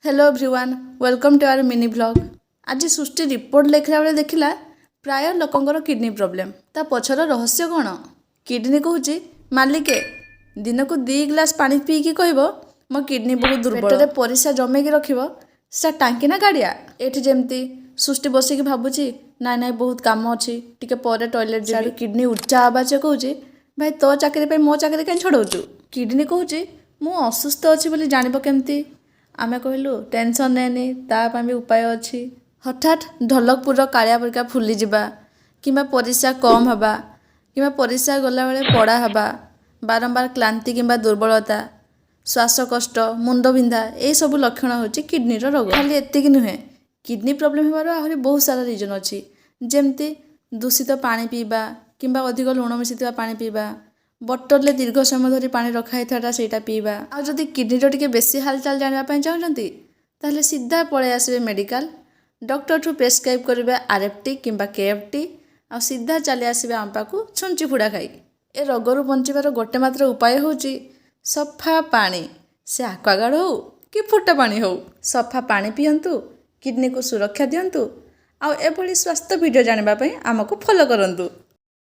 Hello everyone welcome to our mini blog. आज सृष्टि report लिखला बेले देखिला प्राय लोकंकर किडनी प्रॉब्लम। ता पछर रहस्य कौन? किडनी कहूँ मालिके दिन को 2 ग्लास पानी पीकी कहब मो किडनी बहुत दुर्बल। पेटरे परिस्रा जमेकी रखिब से टांकी ना गाड़िया। एठी जेमती सृष्टि बसिकी भाबुची नाई नाई बहुत काम अच्छी टिके परे टॉयलेट जाबी। किडनी उच्चा आवाज कहूँ भाई तो चाकरी पे मो चाकरी कहीं छड़ाऊँ। किडनी कहूँ मु असुस्थ अच्छी बोली जानिब केमती। आमे कहलु टेंशन नेनी तापाई भी उपाय अच्छी। हठात ढलकपुर कालिया परिका फुली जिबा किंबा परिस्रा कम हबा किंबा परिस्रा गला बेले पड़ा हबा बारंबार क्लांति किंबा दुर्बलता श्वास कष्ट मुंड बिंधा ए सब लक्षण होची किडनी रोग। खाली एतिकी नुहे किडनी प्रॉब्लम हेबार आहरी बहुत सारा रीजन अच्छी जेमती दूषित पानी पीबा किंबा अधिक लुण मिसिथिबा पानी पीबा बटरले दीर्घ समय धरी पानी रखाई था पीवा। आ जदि किडनी टिके बेसी हालचाल जानापी चाहते ताहले सीधा पलि आसबे मेडिकल डॉक्टर ठू प्रेस्क्राइब करेंगे आरएफटी किंबा केएफटी आ सीधा चली आसबे आम पाखु छुंची फुड़ा खाई। ए रोगरू बंचार गोटे मात्र उपाय होची सफा पानी से आक्वागार्ड हो कि फुटा पानी हो। सफा पानी पियंतु किडनी को सुरक्षा दियंतु आ एभली स्वास्थ्य वीडियो जानिबा पई आमको फॉलो करंतु।